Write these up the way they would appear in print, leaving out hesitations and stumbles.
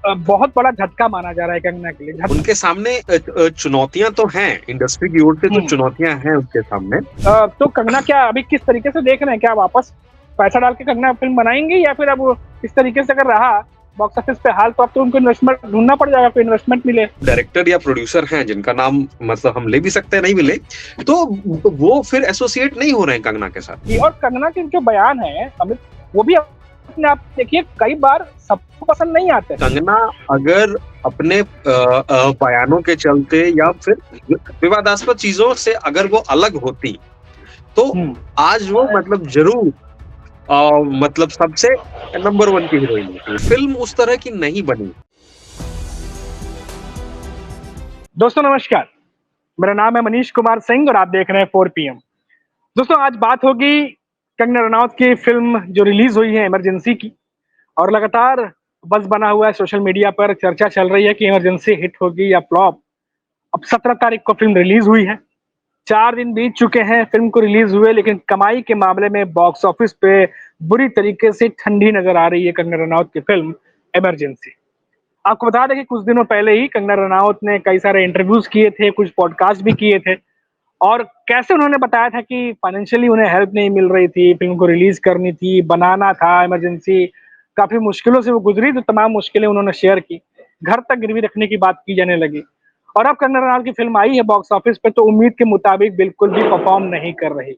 बहुत बड़ा झटका माना जा रहा है कंगना के लिए। उनके सामने चुनौतियां तो हैं, इंडस्ट्री की ओर से तो हम्म। चुनौतियां हैं उनके सामने। तो कंगना क्या अभी किस तरीके से देख रहे हैं, क्या वापस पैसा डाल के कंगना फिल्म बनाएंगे, या फिर अब इस तरीके से अगर रहा बॉक्स ऑफिस पे हाल, तो अब तो उनको इन्वेस्टमेंट ढूंढना पड़ जाएगा, कोई इन्वेस्टमेंट मिले। डायरेक्टर या प्रोड्यूसर हैं जिनका नाम मतलब हम ले भी सकते हैं, नहीं भी ले तो वो फिर एसोसिएट नहीं हो रहे हैं कंगना के साथ। और कंगना के जो बयान है अमित, वो भी अपने आप देखिए कई बार सबको पसंद नहीं आते। कंगना अगर अपने बयानों के चलते या फिर विवादास्पद चीजों से अगर वो अलग होती तो आज वो मतलब जरूर मतलब सबसे नंबर 1 की हीरोइन होती। फिल्म उस तरह की नहीं बनी। दोस्तों नमस्कार, मेरा नाम है मनीष कुमार सिंह और आप देख रहे हैं 4PM। दोस्तों आज बात होगी कंगना रनौत की फिल्म जो रिलीज हुई है इमरजेंसी की, और लगातार बज़ बना हुआ है सोशल मीडिया पर, चर्चा चल रही है कि इमरजेंसी हिट होगी या फ्लॉप। अब 17 तारीख को फिल्म रिलीज हुई है, 4 दिन बीत चुके हैं फिल्म को रिलीज हुए, लेकिन कमाई के मामले में बॉक्स ऑफिस पे बुरी तरीके से ठंडी नजर आ रही है कंगना रनौत की फिल्म इमरजेंसी। आपको बता दें कि कुछ दिनों पहले ही कंगना रनौत ने कई सारे इंटरव्यूज किए थे, कुछ पॉडकास्ट भी किए थे, और कैसे उन्होंने बताया था कि फाइनेंशियली उन्हें हेल्प नहीं मिल रही थी, फिल्म को रिलीज करनी थी, बनाना था इमरजेंसी, काफी मुश्किलों से वो गुजरी, तो तमाम मुश्किलें उन्होंने शेयर की, घर तक गिरवी रखने की बात की जाने लगी। और अब कंगना रनौत की फिल्म आई है बॉक्स ऑफिस पे, तो उम्मीद के मुताबिक बिल्कुल भी परफॉर्म नहीं कर रही।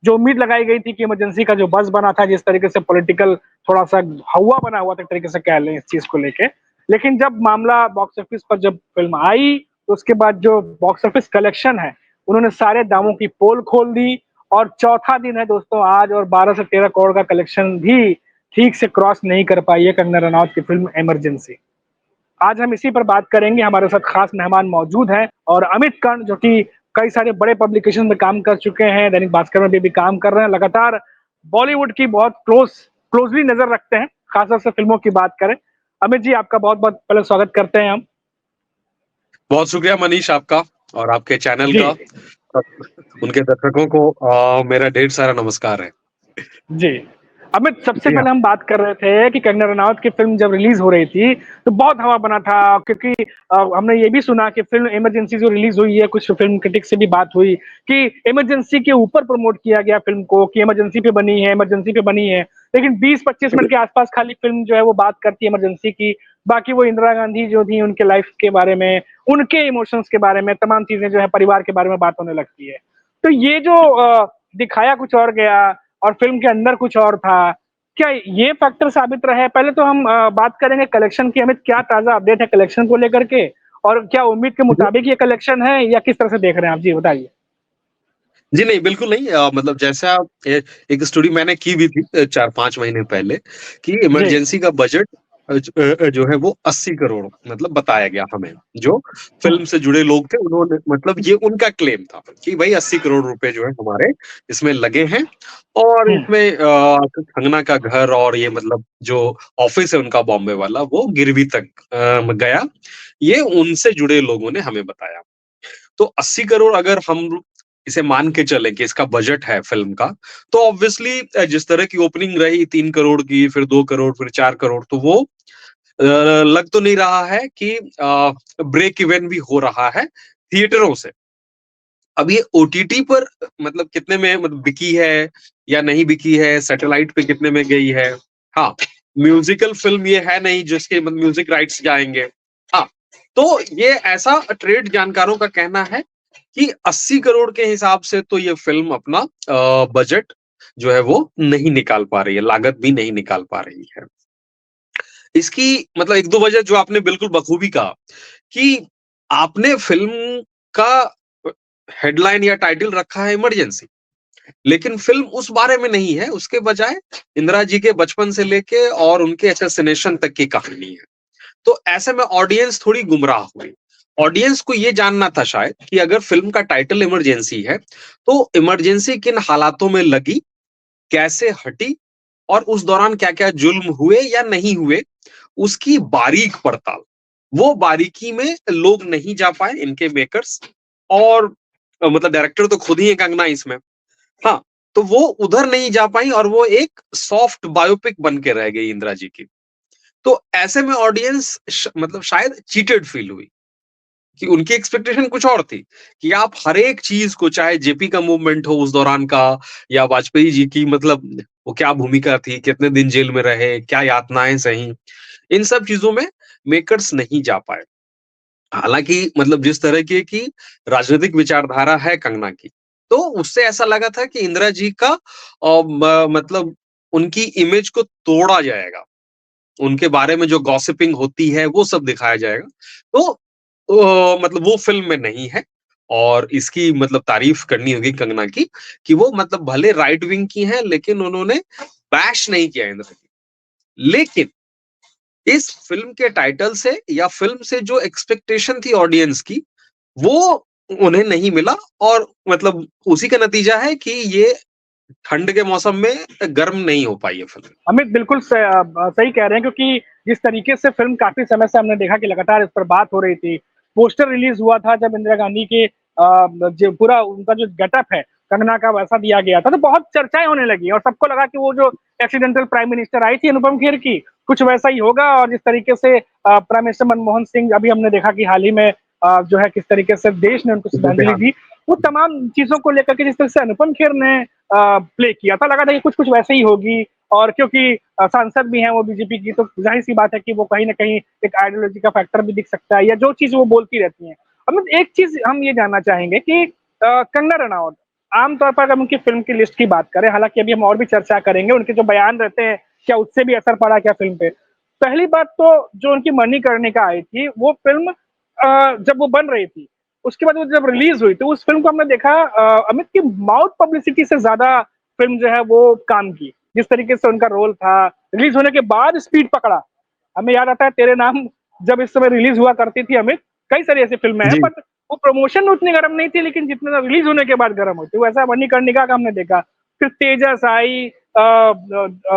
जो उम्मीद लगाई गई थी कि इमरजेंसी का जो बज़ बना था, जिस तरीके से पॉलिटिकल थोड़ा सा हवा बना हुआ था एक तरीके से कह लें इस चीज को लेके, लेकिन जब मामला बॉक्स ऑफिस पर जब फिल्म आई, तो उसके बाद जो बॉक्स ऑफिस कलेक्शन है, उन्होंने सारे दामों की पोल खोल दी, और चौथा दिन है दोस्तों आज, और 12 से 13 करोड़ का कलेक्शन भी ठीक से क्रॉस नहीं कर पाई है कंगना रनौत की फिल्म इमरजेंसी। आज हम इसी पर बात करेंगे, हमारे साथ खास मेहमान मौजूद हैं, और अमित कर्ण जो कि कई सारे बड़े पब्लिकेशन में काम कर चुके हैं, दैनिक भास्कर में भी काम कर रहे हैं, लगातार बॉलीवुड की बहुत क्लोजली नजर रखते हैं, खासतौर से फिल्मों की बात करें। अमित जी, आपका बहुत बहुत पहले स्वागत करते हैं हम। बहुत शुक्रिया मनीष आपका और आपके चैनल जी का। उनके दर्शकों को मेरा ढेर सारा नमस्कार है। जी। अमित, सबसे जी हाँ। पहले हम बात कर रहे थे कि कंगना रनौत की फिल्म जब रिलीज हो रही थी, तो बहुत हवा बना था, क्योंकि हमने ये भी सुना कि फिल्म इमरजेंसी जो रिलीज हुई है, कुछ फिल्म क्रिटिक से भी बात हुई कि इमरजेंसी के ऊपर प्रमोट किया गया फिल्म को, कि इमरजेंसी पे बनी है, इमरजेंसी पे बनी है, लेकिन 20-25 मिनट के आसपास खाली फिल्म जो है वो बात करती है इमरजेंसी की, बाकी वो इंदिरा गांधी जो थी उनके लाइफ के बारे में, उनके इमोशंस के बारे में, तमाम चीजें जो है परिवार के बारे में बात होने लगती है। तो ये जो दिखाया कुछ और गया और फिल्म के अंदर कुछ और था, क्या ये फैक्टर साबित रहा है? पहले तो हम बात करेंगे कलेक्शन की। अमित, क्या ताजा अपडेट है कलेक्शन को लेकर के, और क्या उम्मीद के मुताबिक ये कलेक्शन है, या किस तरह से देख रहे हैं आप? जी बताइए। जी नहीं, बिल्कुल नहीं। मतलब जैसा एक स्टोरी मैंने की भी थी 4-5 महीने पहले कि जी। इमरजेंसी का बजट जो है वो 80 करोड़ मतलब बताया गया हमें। जो फिल्म से जुड़े लोग थे उन्होंने मतलब ये उनका क्लेम था कि भाई 80 करोड़ रुपए जो है हमारे इसमें लगे हैं, और हम्म। इसमें कंगना का घर और ये मतलब जो ऑफिस है उनका बॉम्बे वाला वो गिरवी तक गया। ये उनसे जुड़े लोगों ने हमें बताया। तो 80 करोड़ अगर हम इसे मान के चले कि इसका बजट है फिल्म का, तो ऑब्वियसली जिस तरह की ओपनिंग रही 3 करोड़ की, फिर 2 करोड़, फिर 4 करोड़, तो वो लग तो नहीं रहा है कि ब्रेक इवन भी हो रहा है थिएटरों से। अब ये ओटीटी पर मतलब कितने में मतलब बिकी है या नहीं बिकी है, सैटेलाइट पे कितने में गई है। हाँ, म्यूजिकल फिल्म ये है नहीं जिसके मतलब म्यूजिक राइट्स जाएंगे। हाँ, तो ये ऐसा ट्रेड जानकारों का कहना है कि 80 करोड़ के हिसाब से तो ये फिल्म अपना बजट जो है वो नहीं निकाल पा रही है, लागत भी नहीं निकाल पा रही है। इसकी मतलब एक दो वजह जो आपने बिल्कुल बखूबी कहा कि आपने फिल्म का हेडलाइन या टाइटल रखा है इमरजेंसी, लेकिन फिल्म उस बारे में नहीं है, उसके बजाय इंदिरा जी के बचपन से लेके और उनके असैसिनेशन तक की कहानी है। तो ऐसे में ऑडियंस थोड़ी गुमराह हुई। ऑडियंस को ये जानना था शायद कि अगर फिल्म का टाइटल इमरजेंसी है, तो इमरजेंसी किन हालातों में लगी, कैसे हटी, और उस दौरान क्या-क्या जुल्म हुए या नहीं हुए, उसकी बारीक पड़ताल। वो बारीकी में लोग नहीं जा पाए, इनके मेकर्स, और मतलब डायरेक्टर तो खुद ही है कंगना इसमें। हाँ, तो वो उधर नहीं जा पाई और वो एक सॉफ्ट बायोपिक बन के रह गई इंदिरा जी की। तो ऐसे में ऑडियंस मतलब शायद चीटेड फील हुई कि उनकी एक्सपेक्टेशन कुछ और थी कि आप हर एक चीज को, चाहे जेपी का मूवमेंट हो उस दौरान का, या वाजपेयी जी की मतलब वो क्या भूमिका थी, कितने दिन जेल में रहे, क्या यातनाएं सही, इन सब चीजों में मेकर्स नहीं जा पाए। हालांकि मतलब जिस तरह की राजनीतिक विचारधारा है कंगना की, तो उससे ऐसा लगा था कि इंदिरा जी का मतलब उनकी इमेज को तोड़ा जाएगा, उनके बारे में जो गॉसिपिंग होती है वो सब दिखाया जाएगा। तो मतलब वो फ़िल्म में नहीं है, और इसकी मतलब तारीफ़ करनी होगी कंगना की कि वो मतलब भले राइट विंग की हैं, लेकिन उन्होंने बैश नहीं किया इंदिरा जी। लेकिन इस फ़िल्म के टाइटल से या फ़िल्म से जो एक्सपेक्टेशन थी ऑडियंस की, वो उन्हें नहीं मिला, और मतलब उसी का नतीजा है कि ये ठंड के मौसम में गर्म नहीं हो पाई है फ़िल्म। अमित बिल्कुल सही कह रहे हैं, क्योंकि जिस तरीके से फ़िल्म काफ़ी समय से हमने देखा कि लगातार इस पर बात हो रही थी। पोस्टर रिलीज़ हुआ था जब इंदिरा गांधी के जो पूरा उनका जो गेटअप है, कंगना का वैसा दिया गया था, तो बहुत चर्चाएँ होने लगी और सबको लगा कि वो जो एक्सीडेंटल प्राइम मिनिस्टर आई थी अनुपम खेर की, कुछ वैसा ही होगा। और जिस तरीके से प्राइम मिनिस्टर मनमोहन सिंह, अभी हमने देखा कि हाल ही में जो है किस तरीके से देश ने उनको श्रद्धांजलि दी। वो तमाम चीज़ों को लेकर के जिस तरह से अनुपम खेर ने प्ले किया था, लगा था कि कुछ-कुछ वैसे ही होगी। और क्योंकि सांसद भी हैं वो बीजेपी की, तो ज़ाहिर-सी बात है कि वो कहीं न कहीं एक आइडियोलॉजी का फैक्टर भी दिख सकता है, या जो चीज़ वो बोलती रहती हैं। अब एक चीज़ हम ये जानना चाहेंगे कि कंगना रनौत, आम तौर पर अगर हम उनकी फ़िल्म की लिस्ट की बात करें, हालाँकि अभी हम और भी चर्चा करेंगे, उनके जो बयान रहते हैं, क्या उससे भी असर पड़ा क्या फ़िल्म पे? पहली बात तो जो उनकी मणिकर्णिका आई थी, वो फ़िल्म जब वो बन रही थी, उसके बाद वो जब रिलीज़ हुई, तो उस फ़िल्म को हमने देखा अमित की माउथ पब्लिसिटी से ज़्यादा फ़िल्म जो है वो काम की। जिस तरीके से उनका रोल था, रिलीज़ होने के बाद स्पीड पकड़ा। हमें याद आता है तेरे नाम जब इस समय रिलीज़ हुआ करती थी अमित, कई सारी ऐसी फ़िल्में हैं, जी। बट वो प्रमोशन में उतनी गरम नहीं थी, लेकिन जितना रिलीज़ होने के बाद गरम होती है, वैसा मणिकर्णिका का हमने देखा। फिर तेजस आई,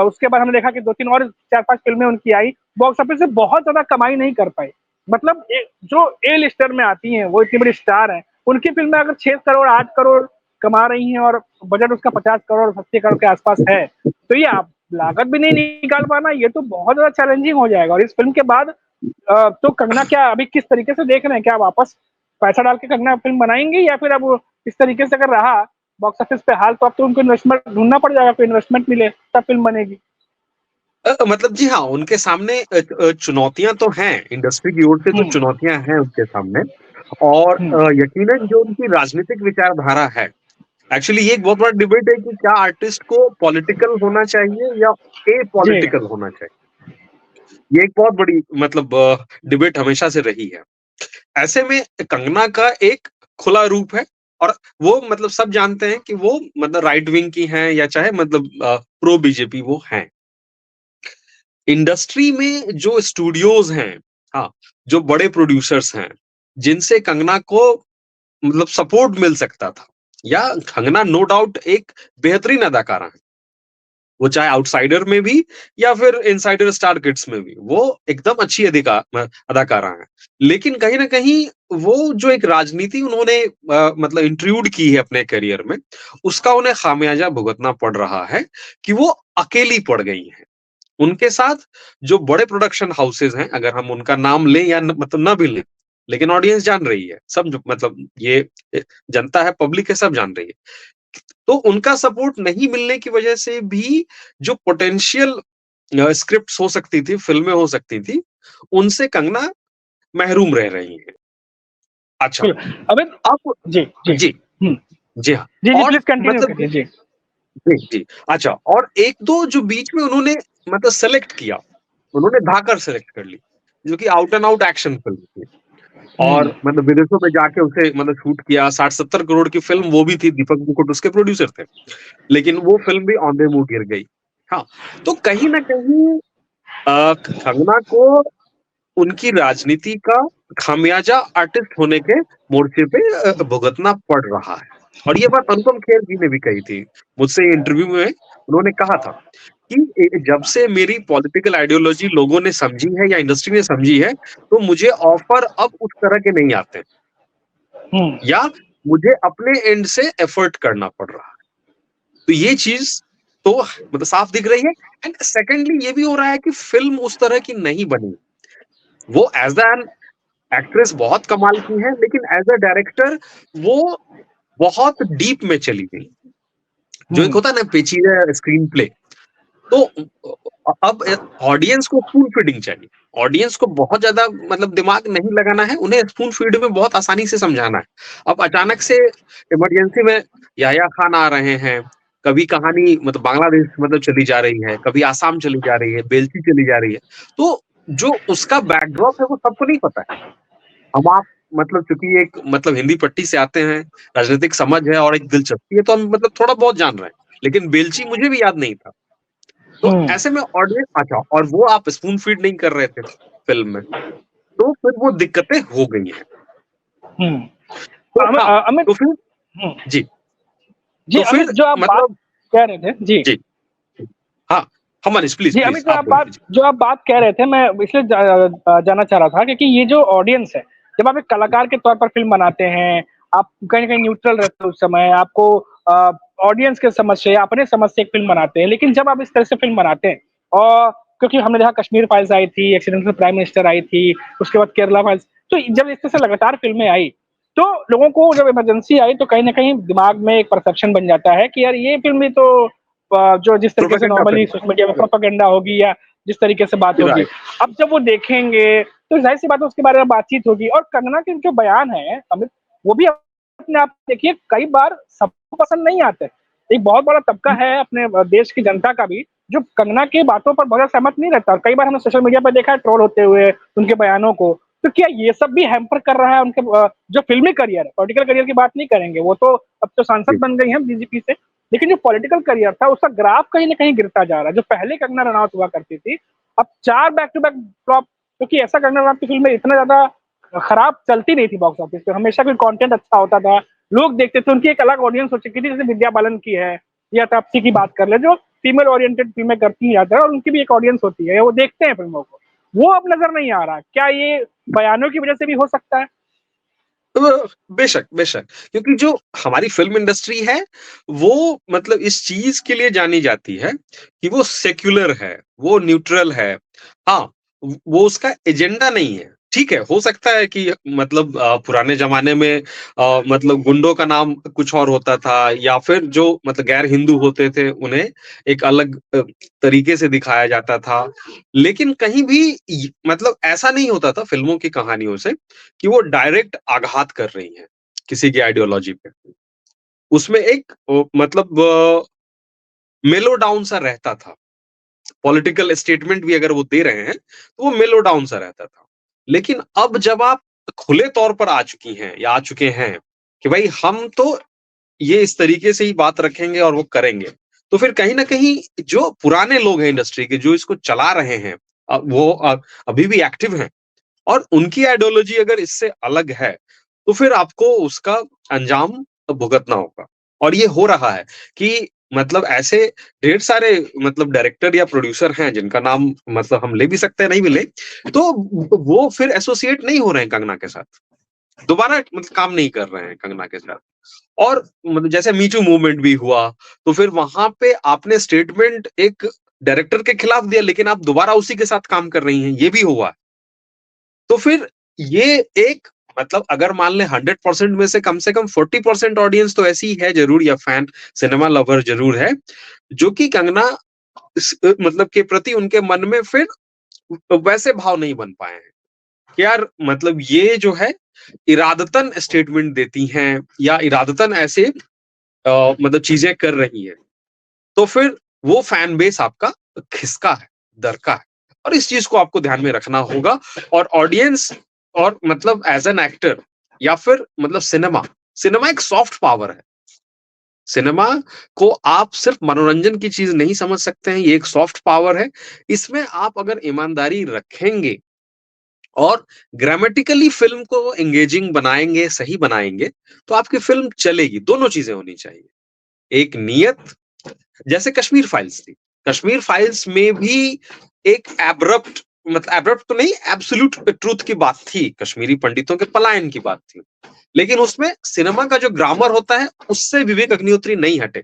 उसके बाद हमने देखा कि 2-3 और 4-5 फ़िल्में उनकी आई, बॉक्स ऑफिस से बहुत ज़्यादा कमाई नहीं कर पाई। मतलब जो ए लिस्टर में आती हैं, वो इतनी बड़ी स्टार हैं, उनकी फ़िल्में अगर 6 करोड़, 8 करोड़ कमा रही हैं और बजट उसका 50 करोड़, 80 करोड़ के आसपास है, तो ये आप लागत भी नहीं निकाल पाना, ये तो बहुत ज़्यादा चैलेंजिंग हो जाएगा। और इस फ़िल्म के बाद तो कंगना क्या अभी किस तरीके से देख रहे हैं? क्या वापस पैसा डाल के कंगना फ़िल्म बनाएँगी, या फिर अब इस तरीके से अगर रहा बॉक्स ऑफिस पे हाल, तो अब तो उनको इन्वेस्टमेंट ढूँढना पड़ जाएगा, कोई इन्वेस्टमेंट मिले तब फ़िल्म बनेगी। मतलब जी हाँ, उनके सामने चुनौतियाँ तो हैं, इंडस्ट्री की ओर से तो हुँ, चुनौतियाँ हैं उनके सामने, और हुँ, यकीनन जो उनकी राजनीतिक विचारधारा है, एक्चुअली ये एक बहुत बड़ा डिबेट है कि क्या आर्टिस्ट को पॉलिटिकल होना चाहिए या जी, एपॉलिटिकल होना चाहिए। ये एक बहुत बड़ी मतलब डिबेट हमेशा से रही है। ऐसे में कंगना का एक खुला रूप है, और वो मतलब सब जानते हैं कि वो मतलब राइट विंग की हैं, या चाहे मतलब प्रो बीजेपी वो हैं। इंडस्ट्री में जो स्टूडियोज़ हैं, हाँ, जो बड़े प्रोड्यूसर्स हैं, जिनसे कंगना को मतलब सपोर्ट मिल सकता था, या कंगना नो डाउट एक बेहतरीन अदाकारा हैं। वो चाहे आउटसाइडर में भी या फिर इनसाइडर स्टार किड्स में भी, वो एकदम अच्छी अदाकारा हैं। लेकिन कहीं न कहीं वो जो एक राजनीति उन्होंने मतलब इंट्रूड की है अपने करियर में, उसका उन्हें खामियाजा भुगतना पड़ रहा है कि वो अकेली पड़ गई हैं। उनके साथ जो बड़े प्रोडक्शन हाउसेज़ हैं, अगर हम उनका नाम लें या मतलब ना भी लें, लेकिन ऑडियंस जान रही है। सब जो मतलब ये जनता है, पब्लिक है, सब जान रही है। तो उनका सपोर्ट नहीं मिलने की वजह से भी जो पोटेंशियल स्क्रिप्ट्स हो सकती थी, फ़िल्में हो सकती थी, उनसे कंगना महरूम रह रही हैं। अच्छा, बिल्कुल। अमित अब जी, जी। जी, हुँ। जी हाँ। जी, जी, और प्लीज़ कंटिन्यू मतलब करिए। जी। जी, जी। अच्छा, और 1-2 जो बीच में उन्होंने मतलब सेलेक्ट किया, उन्होंने धाकर सेलेक्ट कर ली, जो कि out and out action film थी। हुँ, और मतलब विदेशों में जाके उसे मतलब शूट किया, 60-70 करोड़ की फ़िल्म वो भी थी, दीपक मुकुट उसके प्रोड्यूसर थे। लेकिन वो फ़िल्म भी औंधे मुँह गिर गई। हाँ, तो कहीं न कहीं कंगना को उनकी राजनीति का खामियाजा आर्टिस्ट होने के मोर्चे पे भुगतना पड़ रहा है। और ये बात अनुपम खेर जी ने भी कही थी। मुझसे इंटरव्यू में उन्होंने कहा था कि जब से मेरी पॉलिटिकल आइडियोलॉजी लोगों ने समझी है या इंडस्ट्री ने समझी है, तो मुझे ऑफ़र अब उस तरह के नहीं आते, हुँ। या मुझे अपने एंड से एफर्ट करना पड़ रहा है। तो ये चीज़ तो मतलब साफ दिख रही है। एंड सेकेंडली ये भी हो रहा है कि फिल्म उस तरह की नहीं बनी। वो एज एन एक्ट्रेस बहुत कमाल की है, लेकिन एज अ डायरेक्टर वो बहुत डीप में चली गई। जो एक हम्म। होता है ना पेचीदा स्क्रीन प्ले, तो अब ऑडियंस को स्पून फीडिंग चाहिए। ऑडियंस को बहुत ज्यादा मतलब दिमाग नहीं लगाना है, उन्हें स्पून फीड में बहुत आसानी से समझाना है। अब अचानक से इमरजेंसी में याह्या खान आ रहे हैं, कभी कहानी मतलब बांग्लादेश मतलब चली जा रही है, कभी आसाम चली जा रही है, बेल्ची चली जा रही है। तो जो उसका बैकड्रॉप है वो सबको नहीं पता है। हम आप मतलब चूंकि एक मतलब हिंदी पट्टी से आते हैं, राजनीतिक समझ है और एक दिलचस्पी है, तो हम मतलब थोड़ा बहुत जान रहे हैं। लेकिन बेल्ची मुझे भी याद नहीं था। तो हम्म। ऐसे में ऑडियंस अच्छा, और वो आप स्पून फीड नहीं कर रहे थे फिल्म में, तो फिर वो दिक्कतें हो गई हैं। हम्म। तो हाँ, अमित। तो फिर हम्म। जी, जी तो अमित, फिर जो आप बात मतलब कह रहे थे जी। जी, हाँ, हाँ मनीष प्लीज जी प्लीज अमित, आप बोल लीजिए। जो आप बात कह रहे थे, मैं इसलिए जानना चाह रहा था क्योंकि ये जो ऑडियंस है, जब आप एक कलाकार के तौर पर फिल्म बनाते हैं, आप कहीं ना कहीं न्यूट्रल रहते हो उस समय, आपको ऑडियंस के समझ से, अपने समझ से एक फिल्म बनाते हैं। लेकिन जब आप इस तरह से फिल्म बनाते हैं, और क्योंकि हमने देखा कश्मीर फाइल्स आई थी, एक्सीडेंटल प्राइम मिनिस्टर आई थी, उसके बाद केरला फाइल्स, तो जब इस तरह से लगातार फिल्में आई, तो लोगों को जब इमरजेंसी आई तो कहीं ना कहीं दिमाग में एक परसेप्शन बन जाता है कि यार ये फिल्म भी तो जो जिस तरीके से propaganda normally film social media में प्रोपेगेंडा होगी या जिस तरीके से बात होगी, राइट। अब जब वो देखेंगे तो जाहिर सी बात है उसके बारे में बातचीत होगी। और कंगना के जो बयान है अमित, वो भी अपने आप देखिए कई बार सबको पसंद नहीं आते। एक बहुत बड़ा तबका है अपने देश की जनता का भी जो कंगना की बातों पर बहुत सहमत नहीं रहता, और कई बार हमने सोशल मीडिया पर देखा है ट्रोल होते हुए उनके बयानों को। तो क्या ये सब भी हैम्पर कर रहा है उनके जो फिल्मी करियर है? पॉलिटिकल करियर की बात नहीं करेंगे, वो तो अब तो सांसद जी, बन गई हैं बीजेपी से, लेकिन जो पॉलिटिकल करियर था उसका ग्राफ कहीं ना कहीं गिरता जा रहा है। जो पहले कंगना रनौत हुआ करती थी, अब 4 बैक टू बैक फ्लॉप, क्योंकि ऐसा कंगना रनौत की फिल्में इतना ज्यादा खराब चलती नहीं थी बॉक्स ऑफिस पे, हमेशा कोई कंटेंट अच्छा होता था, लोग देखते थे, उनकी एक अलग ऑडियंस हो चुकी थी। जैसे विद्या बालन की है या तापसी की बात कर ले, जो फीमेल ओरिएंटेड फिल्में करती हैं ज्यादा, और उनकी भी एक ऑडियंस होती है, वो देखते हैं फिल्मों को। वो अब नजर नहीं आ रहा। क्या ये बयानों की वजह से भी हो सकता है? तो बेशक बेशक, क्योंकि जो हमारी फिल्म इंडस्ट्री है वो मतलब इस चीज के लिए जानी जाती है कि वो सेक्युलर है, वो न्यूट्रल है। हाँ, वो उसका एजेंडा नहीं है। ठीक है, हो सकता है कि मतलब पुराने जमाने में मतलब गुंडों का नाम कुछ और होता था, या फिर जो मतलब गैर हिंदू होते थे उन्हें एक अलग तरीके से दिखाया जाता था। लेकिन कहीं भी मतलब ऐसा नहीं होता था फिल्मों की कहानियों से कि वो डायरेक्ट आघात कर रही हैं किसी की आइडियोलॉजी पे। उसमें एक मतलब मेलो डाउन सा रहता था। पॉलिटिकल स्टेटमेंट भी अगर वो दे रहे हैं, तो वो मेलो डाउन सा रहता था। लेकिन अब जब आप खुले तौर पर आ चुकी हैं या आ चुके हैं कि भाई हम तो ये इस तरीके से ही बात रखेंगे और वो करेंगे, तो फिर कहीं न कहीं जो पुराने लोग हैं इंडस्ट्री के, जो इसको चला रहे हैं, वो अभी भी एक्टिव हैं और उनकी आइडियोलॉजी अगर इससे अलग है, तो फिर आपको उसका अंजाम भुगतना होगा। और ये हो रहा है कि मतलब ऐसे ढेर सारे मतलब डायरेक्टर या प्रोड्यूसर हैं जिनका नाम मतलब हम ले भी सकते हैं, नहीं भी ले, तो वो फिर एसोसिएट नहीं हो रहे हैं कंगना के साथ। दोबारा मतलब काम नहीं कर रहे हैं कंगना के साथ। और मतलब जैसे मी टू मूवमेंट भी हुआ, तो फिर वहाँ पे आपने स्टेटमेंट एक डायरेक्टर के खिलाफ दिया, लेकिन आप दोबारा उसी के साथ काम कर रही हैं, ये भी हुआ। तो फिर ये एक मतलब अगर मान लें 100% में से कम 40% ऑडियंस तो ऐसी ही है जरूर, या फैन सिनेमा लवर जरूर है, जो कि कंगना मतलब के प्रति उनके मन में फिर वैसे भाव नहीं बन पाए हैं कि यार मतलब ये जो है इरादतन स्टेटमेंट देती हैं या इरादतन ऐसे मतलब चीजें कर रही हैं। तो फिर वो फैन बेस आपका खिसका है, दरका है, और इस चीज को आपको ध्यान में रखना होगा। और ऑडियंस और मतलब एज एन एक्टर या फिर मतलब सिनेमा, सिनेमा एक सॉफ्ट पावर है। सिनेमा को आप सिर्फ मनोरंजन की चीज नहीं समझ सकते हैं, ये एक सॉफ्ट पावर है। इसमें आप अगर ईमानदारी रखेंगे और ग्रामेटिकली फिल्म को एंगेजिंग बनाएंगे, सही बनाएंगे, तो आपकी फिल्म चलेगी। दोनों चीजें होनी चाहिए, एक नियत, जैसे कश्मीर फाइल्स थी। कश्मीर फाइल्स में भी एक एब्रप्ट मतलब एब्रप्ट तो नहीं, एब्सोल्यूट ट्रूथ की बात थी, कश्मीरी पंडितों के पलायन की बात थी। लेकिन उसमें सिनेमा का जो ग्रामर होता है उससे विवेक अग्निहोत्री नहीं हटे।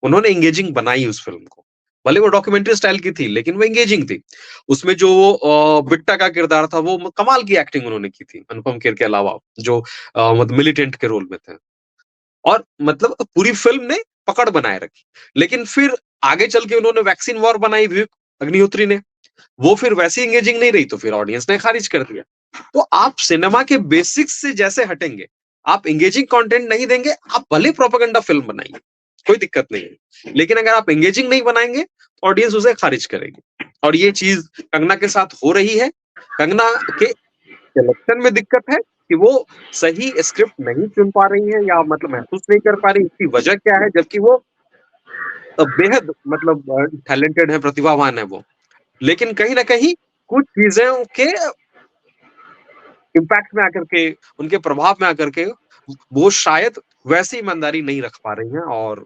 उन्होंने एंगेजिंग बनाई उस फ़िल्म को। भले वो डॉक्यूमेंट्री स्टाइल की थी, लेकिन वो एंगेजिंग थी। उसमें जो बिट्टा का किरदार था, वो कमाल की एक्टिंग उन्होंने की थी, अनुपम खेर के अलावा, जो मतलब मिलिटेंट के रोल में थे। और मतलब पूरी फ़िल्म ने पकड़ बनाए रखी। लेकिन फिर आगे चल के उन्होंने वैक्सीन वॉर बनाई विवेक अग्निहोत्री ने, वो फिर वैसी एंगेजिंग नहीं रही, तो फिर ऑडियंस ने खारिज कर दिया। तो आप सिनेमा के बेसिक्स से जैसे हटेंगे, आप एंगेजिंग कंटेंट नहीं देंगे, आप भले प्रोपेगेंडा फ़िल्म बनाइए, कोई दिक्कत नहीं है। लेकिन अगर आप एंगेजिंग नहीं बनाएँगे, तो ऑडियंस उसे खारिज करेगी। और ये चीज़ कंगना के साथ हो रही है। कंगना के सिलेक्शन में दिक्कत है कि वो सही स्क्रिप्ट नहीं चुन पा रही है, या मतलब महसूस नहीं कर पा रही, इसकी वजह क्या है? जबकि वो बेहद मतलब टैलेंटेड है, प्रतिभावान है वो। लेकिन कहीं न कहीं कुछ चीज़ों के इम्पैक्ट में आकर के, उनके प्रभाव में आकर के, वो शायद वैसी ईमानदारी नहीं रख पा रही हैं, और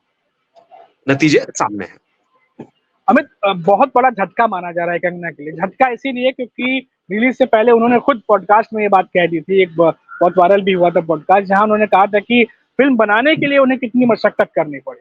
नतीजे सामने हैं। अमित, बहुत बड़ा झटका माना जा रहा है कंगना के लिए। झटका इसीलिए क्योंकि रिलीज से पहले उन्होंने खुद पॉडकास्ट में ये बात कह दी थी, एक बहुत वायरल भी हुआ था पॉडकास्ट, जहां उन्होंने कहा था कि फिल्म बनाने के लिए उन्हें कितनी मशक्कत करनी पड़ी।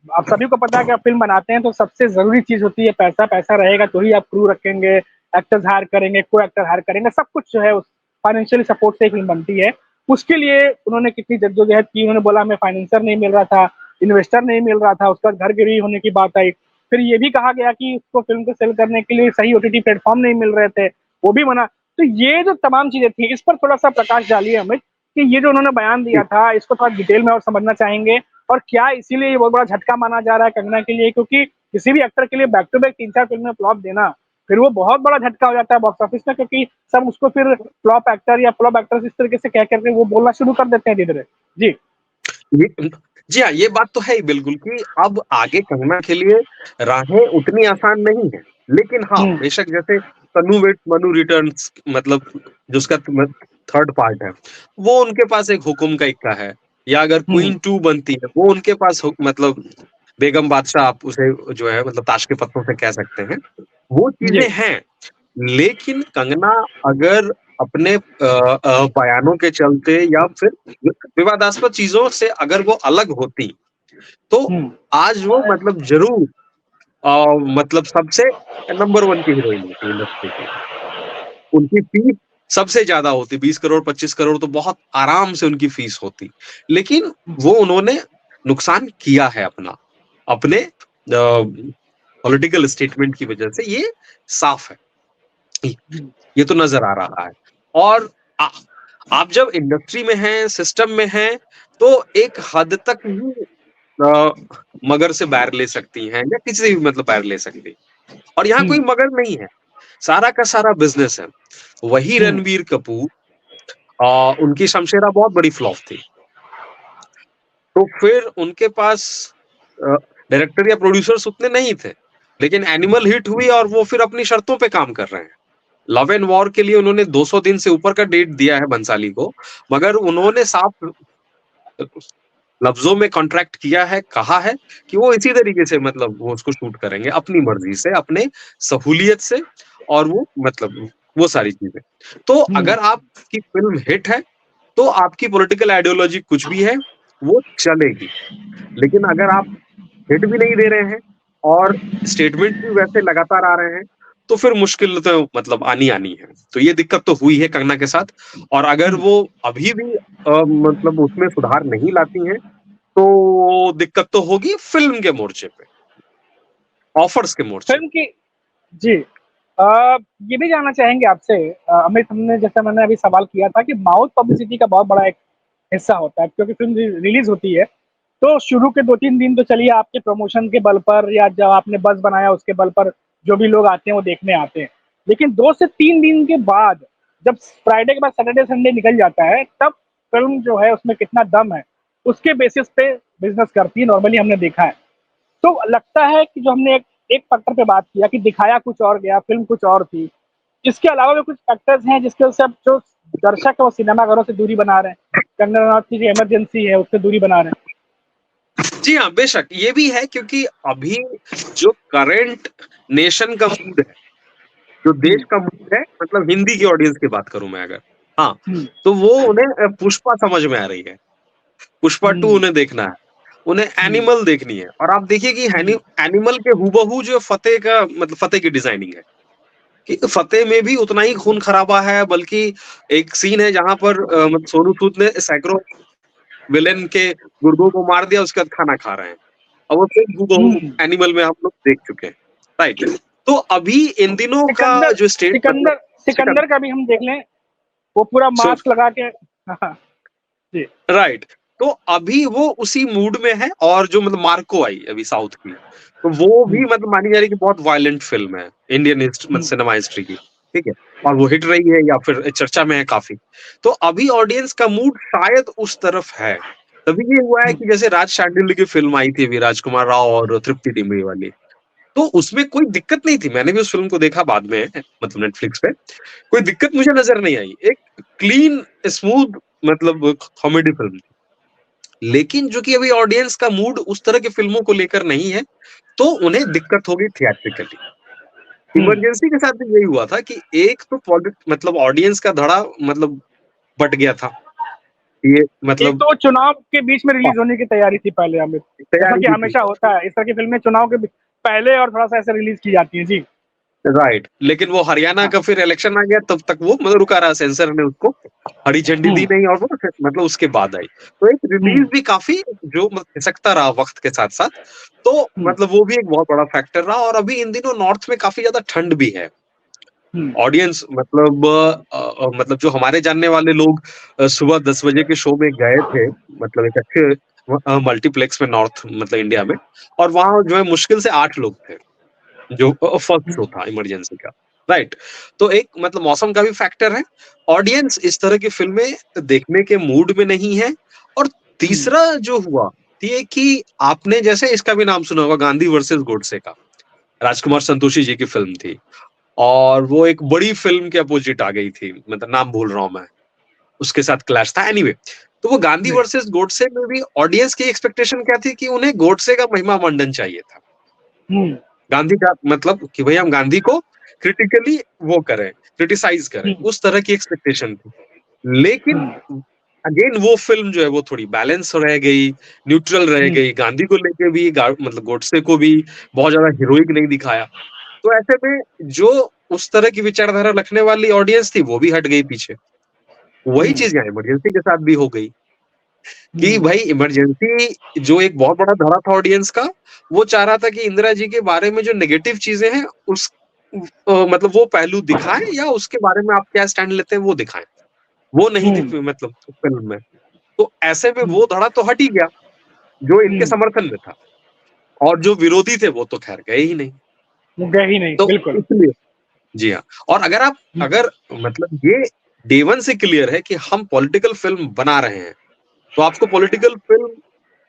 आप सभी को पता है कि आप फिल्म बनाते हैं तो सबसे जरूरी चीज होती है पैसा। पैसा रहेगा तो ही आप क्रू रखेंगे, एक्टर्स हायर करेंगे, को एक्टर हायर करेंगे, सब कुछ जो है उस फाइनेंशियली सपोर्ट से फिल्म बनती है। उसके लिए उन्होंने कितनी जद्दोजहद की। उन्होंने बोला हमें फाइनेंसर नहीं मिल रहा था, इन्वेस्टर नहीं मिल रहा था, उसका घर गिरवी होने की बात आई। फिर ये भी कहा गया कि उसको फिल्म को सेल करने के लिए सही ओटीटी प्लेटफॉर्म नहीं मिल रहे थे, वो भी मना। तो ये जो तमाम चीजें थी, इस पर थोड़ा सा प्रकाश डालिए अमित, कि ये जो उन्होंने बयान दिया था इसको थोड़ा डिटेल में और समझना चाहेंगे। और क्या इसीलिए ये बहुत बड़ा झटका माना जा रहा है कंगना के लिए? क्योंकि किसी भी एक्टर के लिए बैक टू बैक 3-4 फिल्में फ्लॉप देना, फिर वो बहुत बड़ा झटका हो जाता है बॉक्स ऑफिस में, क्योंकि सब उसको फिर फ्लॉप एक्टर या फ्लॉप एक्ट्रेस इस तरीके से कह करके वो बोलना शुरू कर देते हैं धीरे-धीरे। जी। ये जी हाँ, ये बात तो है ही बिल्कुल कि अब आगे कंगना के लिए राहें उतनी आसान नहीं है। लेकिन हाँ, हुँ, बेशक जैसे तन्नू वेड्स मन्नू रिटर्न्स, मतलब जो उसका थर्ड पार्ट है, वो उनके पास एक हुक्म का इक्का है। या अगर हुँ, क्वीन 2 बनती है, वो उनके पास मतलब बेगम बादशाह, आप उसे जो है मतलब ताश के पत्तों से कह सकते हैं। वो जी। चीज़ें हैं। लेकिन कंगना अगर अपने बयानों के चलते या फिर विवादास्पद चीज़ों से अगर वो अलग होती, तो हुँ, आज वो मतलब ज़रूर मतलब सबसे नंबर 1 की हीरोइन होती इंडस्ट्री की। उनकी फीस सबसे ज़्यादा होती, 20 करोड़ 25 करोड़ तो बहुत आराम से उनकी फीस होती। लेकिन हुँ, वो उन्होंने नुकसान किया है अपना, अपने पॉलिटिकल स्टेटमेंट की वजह से, ये साफ है। हुँ, ये तो नज़र आ रहा है। और आ आप जब इंडस्ट्री में हैं, सिस्टम में हैं, तो एक हद तक ही अ, मगर से बैर ले सकती हैं, या किसी से भी मतलब बैर ले सकती हैं। और यहाँ कोई हुँ, मगर नहीं है, सारा का सारा बिज़नेस है। वही हुँ, रणबीर कपूर, उनकी शमशेरा बहुत बड़ी फ्लॉप थी। तो फिर उनके पास अ, डायरेक्टर या प्रोड्यूसर्स उतने नहीं थे। लेकिन एनिमल हिट हुई, और वो फिर अपनी शर्तों पे काम कर रहे हैं। लव एंड वॉर के लिए उन्होंने 200 दिन से ऊपर का डेट दिया है बंसाली को, मगर उन्होंने साफ लफ्ज़ों में कॉन्ट्रैक्ट किया है, कहा है कि वो इसी तरीके से मतलब वो उसको शूट करेंगे, अपनी मर्ज़ी से, अपने सहूलियत से, और वो मतलब वो सारी चीज़ें। तो हुँ, अगर आपकी फ़िल्म हिट है, तो आपकी पॉलिटिकल आइडियोलॉजी कुछ भी है, वो चलेगी। लेकिन अगर आप हिट भी नहीं दे रहे हैं, और स्टेटमेंट भी वैसे लगातार आ रहे हैं, तो फिर मुश्किल तो मतलब आनी-आनी है। तो ये दिक्कत तो हुई है कंगना के साथ, और अगर हुँ। वो अभी भी मतलब उसमें सुधार नहीं लाती हैं, तो दिक्कत तो होगी फ़िल्म के मोर्चे पे, ऑफ़र्स के मोर्चे फ़िल्म पे। की जी। ये भी जानना चाहेंगे आपसे अमित, हमने जैसा मैंने अभी सवाल किया था कि माउथ पब्लिसिटी का बहुत बड़ा एक हिस्सा होता है, क्योंकि फ़िल्म रिलीज़ होती है, तो शुरू के 2-3 दिन तो चलिए आपके प्रमोशन के बल पर या जब आपने बज़ बनाया उसके बल पर जो भी लोग आते हैं वो देखने आते हैं। लेकिन 2 से 3 दिन के बाद जब फ्राइडे के बाद सैटरडे संडे निकल जाता है, तब फ़िल्म जो है उसमें कितना दम है, उसके बेसिस पे बिज़नेस करती है, नॉर्मली हमने देखा है। तो लगता है कि जो हमने एक एक फैक्टर पे बात किया कि दिखाया कुछ और गया, फ़िल्म कुछ और थी। इसके अलावा भी कुछ फैक्टर्स हैं जिसकी वजह से अब जो दर्शक है वो सिनेमाघरों से दूरी बना रहे हैं। कंगना रनौत की जो इमरजेंसी है उससे दूरी बना रहे हैं। जी हाँ, बेशक ये भी है, क्योंकि अभी जो करंट नेशन का मूड है, जो हुँ, देश का मूड है, मतलब हिंदी की ऑडियंस की बात करूँ मैं अगर, हाँ, हुँ, तो वो उन्हें पुष्पा समझ में आ रही है। पुष्पा 2 हुँ, उन्हें देखना है। उन्हें एनिमल देखनी है। और आप देखिए कि एनिमल के हूबहू जो फतेह का मतलब फतेह की डिजाइनिंग है कि फतेह में भी उतना ही खून खराबा है, बल्कि एक सीन है जहां पर मतलब सोनू सूद ने सैकड़ों विलेन के गुर्गों को मार दिया, उसके बाद खाना खा रहे हैं। और वो सेम हूबहू हम्म। एनिमल में हम लोग देख चुके हैं। राइट। तो अभी इन दिनों का सिकंदर जो स्टेट मतलब सिकंदर सिकंदर का भी हम देख लें, वो पूरा सो मास्क लगा के। हाँ जी। राइट। तो अभी वो उसी मूड में है। और जो मतलब मार्को आई अभी साउथ की, तो वो भी हम्म, मतलब मानी जा रही है कि बहुत वायलेंट फिल्म है इंडियन मतलब हम्म, सिनेमा हिस्ट्री की। ठीक है। और वो हिट रही है या फिर चर्चा में है काफी। तो अभी ऑडियंस का मूड शायद उस तरफ है। तभी ये हुआ है हम्म, कि जैसे राज शांडिल्य की फिल्म आई थी अभी, राजकुमार राव और तृप्ति डिमरी वाली, तो उसमें कोई दिक्कत नहीं थी। मैंने भी उस फिल्म को देखा बाद में मतलब नेटफ्लिक्स पे। कोई दिक्कत मुझे नजर नहीं आई। एक क्लीन स्मूथ मतलब कॉमेडी फिल्म। लेकिन जो कि अभी ऑडियंस का मूड उस तरह की फिल्मों को लेकर नहीं है, तो उन्हें दिक्कत हो गई थिएट्रिकली। हम्म। इमरजेंसी के साथ भी यही हुआ था कि एक तो मतलब ऑडियंस का धड़ा मतलब बट गया था। ये एक मतलब तो चुनाव के बीच में रिलीज होने की तैयारी थी पहले अमित, जैसा तैयारी कि भी थी। हमेशा होता है इस तरह की फिल्में चुनाव के पहले और थोड़ा सा ऐसे रिलीज की जाती हैं जी। राइट। लेकिन वो हरियाणा हाँ। का फिर इलेक्शन आ गया, तब तक वो मतलब रुका रहा, सेंसर ने उसको हरी झंडी दी हम्म, नहीं, और वो फिर मतलब उसके बाद आई। तो एक रिलीज हम्म, भी काफी जो मतलब खिसकता रहा वक्त के साथ साथ। तो हम्म, मतलब वो भी एक बहुत बड़ा फैक्टर रहा। और अभी इन दिनों नॉर्थ में काफी ज्यादा ठंड भी है। हम्म, ऑडियंस मतलब मतलब जो हमारे जानने वाले लोग सुबह 10 बजे के शो में गए थे, मतलब एक अच्छे मल्टीप्लेक्स में नॉर्थ मतलब इंडिया में। और वहां जो है मुश्किल से 8 लोग थे, जो फर्स्ट शो था इमरजेंसी का। राइट। तो एक मतलब मौसम का भी फैक्टर है। ऑडियंस इस तरह की फिल्में देखने के मूड में नहीं है। और हम्म, तीसरा जो हुआ ये कि आपने जैसे इसका भी नाम सुना होगा, गांधी वर्सेस गोडसे का। राजकुमार संतोषी जी की फिल्म थी। और वो एक बड़ी फ़िल्म के अपोज़िट आ गई थी, मतलब नाम भूल रहा हूँ मैं, उसके साथ क्लैश था एनीवे। तो वो गांधी जी, वर्सेस गोडसे में भी ऑडियंस की एक्सपेक्टेशन क्या थी कि उन्हें गोडसे का महिमा मंडन चाहिए था। हम्म, गांधी का मतलब कि भई हम गांधी को क्रिटिकली वो करें, क्रिटिसाइज़ करें, हम्म, उस तरह की एक्सपेक्टेशन थी। लेकिन हम्म, अगेन वो फ़िल्म जो है वो थोड़ी बैलेंस रह गई, न्यूट्रल रह हम्म, गई। गांधी को लेके भी मतलब गोडसे को भी बहुत ज़्यादा हीरोइक नहीं दिखाया। तो ऐसे में जो उस तरह की विचारधारा रखने वाली ऑडियंस थी, वो भी हट गई पीछे। वही हम्म, चीज़ यहाँ इमरजेंसी के साथ भी हो गई कि हम्म, भाई इमरजेंसी जो एक बहुत बड़ा धड़ा था ऑडियंस का, वो चाह रहा था कि इंदिरा जी के बारे में जो नेगेटिव चीज़ें हैं उस मतलब वो पहलू दिखाएँ, या उसके बारे में आप क्या स्टैंड लेते हैं वो दिखाएँ। वो नहीं थी हम्म, मतलब फ़िल्म में। तो ऐसे में हम्म, वो धड़ा तो हट ही गया, जो इनके हम्म, समर्थन में था। और जो विरोधी थे वो तो ख़ैर गए ही नहीं। वो गए ही नहीं तो बिल्कुल। इसलिए जी हाँ। और हम्म, अगर मतलब ये डे 1 से क्लियर है कि हम पॉलिटिकल फ़िल्म बना रहे हैं, तो आपको पॉलिटिकल फ़िल्म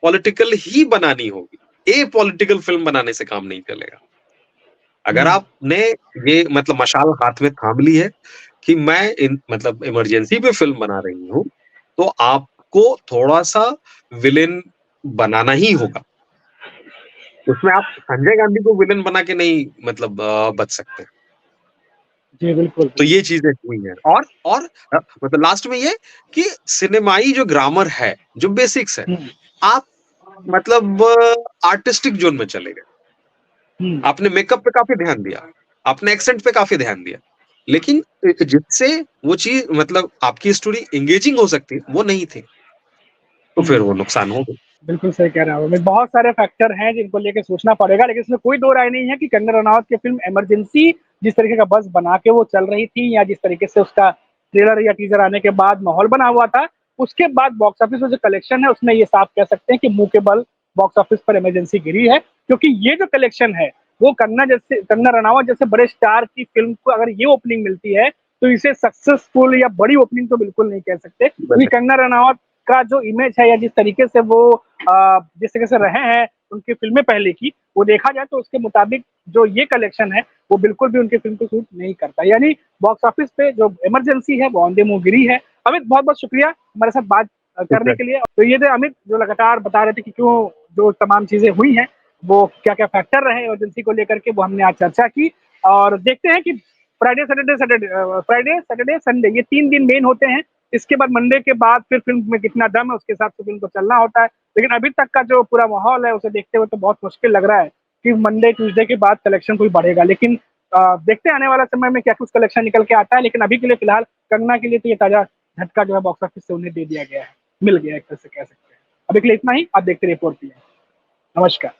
पॉलिटिकल ही बनानी होगी। एपॉलिटिकल फ़िल्म बनाने से काम नहीं चलेगा। अगर हम्म, आपने ये मतलब मशाल हाथ में थाम ली है कि मैं इन मतलब इमरजेंसी पे फ़िल्म बना रही हूँ, तो आपको थोड़ा-सा विलेन बनाना ही होगा। उसमें आप संजय गांधी को विलेन बना के नहीं मतलब बच सकते। जी बिल्कुल तो बिल्कुल। ये चीज़ें हुई हैं। और मतलब लास्ट में ये कि सिनेमाई जो ग्रामर है, जो बेसिक्स है, हम्म, आप मतलब आर्टिस्टिक ज़ोन में चले गए। हम्म, आपने मेकअप पे काफ़ी ध्यान दिया, आपने एक्सेंट पे काफ़ी ध्यान दिया। लेकिन जिससे वो चीज़ मतलब आपकी स्टोरी एंगेजिंग हो सकती है, वो नहीं थी। तो फिर हम्म। वो नुकसान हो गई। बिल्कुल सही कह रहे हैं आप। बहुत सारे फैक्टर हैं जिनको लेके सोचना पड़ेगा, लेकिन इसमें कोई दो राय नहीं है कि कंगना रनावत की फिल्म इमरजेंसी जिस तरीके का बज़ बना के वो चल रही थी, या जिस तरीके से उसका ट्रेलर या टीजर आने के बाद माहौल बना हुआ था, उसके बाद बॉक्स ऑफिस में जो कलेक्शन है उसमें ये साफ कह सकते हैं कि मुंह के बल बॉक्स ऑफिस पर इमरजेंसी गिरी है। क्योंकि ये जो कलेक्शन है वो कंगना रनावत जैसे बड़े स्टार की फिल्म को अगर ये ओपनिंग मिलती है, तो इसे सक्सेसफुल या बड़ी ओपनिंग तो बिल्कुल नहीं कह सकते, क्योंकि कंगना रनावत का जो इमेज है या जिस तरीके से वो जिस तरीके से रहे हैं उनकी फिल्में पहले की, वो देखा जाए तो उसके मुताबिक जो ये कलेक्शन है वो बिल्कुल भी उनकी फिल्म को सूट नहीं करता। यानी बॉक्स ऑफिस पे जो इमरजेंसी है वो औंधे मुंह गिरी है। अमित बहुत बहुत शुक्रिया हमारे साथ बात करने के लिए। तो ये थे अमित जो लगातार बता रहे थे कि क्यों जो तमाम चीजें हुई हैं वो क्या क्या फैक्टर रहे इमरजेंसी को लेकर के, वो हमने आज चर्चा की। और देखते हैं कि फ्राइडे सैटरडे संडे ये 3 दिन मेन होते हैं इसके बाद मंडे के बाद फिर फिल्म में कितना दम है उसके हिसाब से फिल्म को चलना होता है। लेकिन अभी तक का जो पूरा माहौल है उसे देखते हुए तो बहुत मुश्किल लग रहा है कि मंडे ट्यूसडे के बाद कलेक्शन कोई बढ़ेगा। लेकिन देखते हैं आने वाला समय में क्या कुछ कलेक्शन निकल के आता है। लेकिन अभी के लिए फिलहाल कंगना के लिए तो ये ताजा झटका जो है बॉक्स ऑफिस से उन्हें दे दिया गया है, मिल गया एक तरह से कह सकते हैं। अभी के लिए इतना ही, आप देखते रहिए 4 PM। नमस्कार।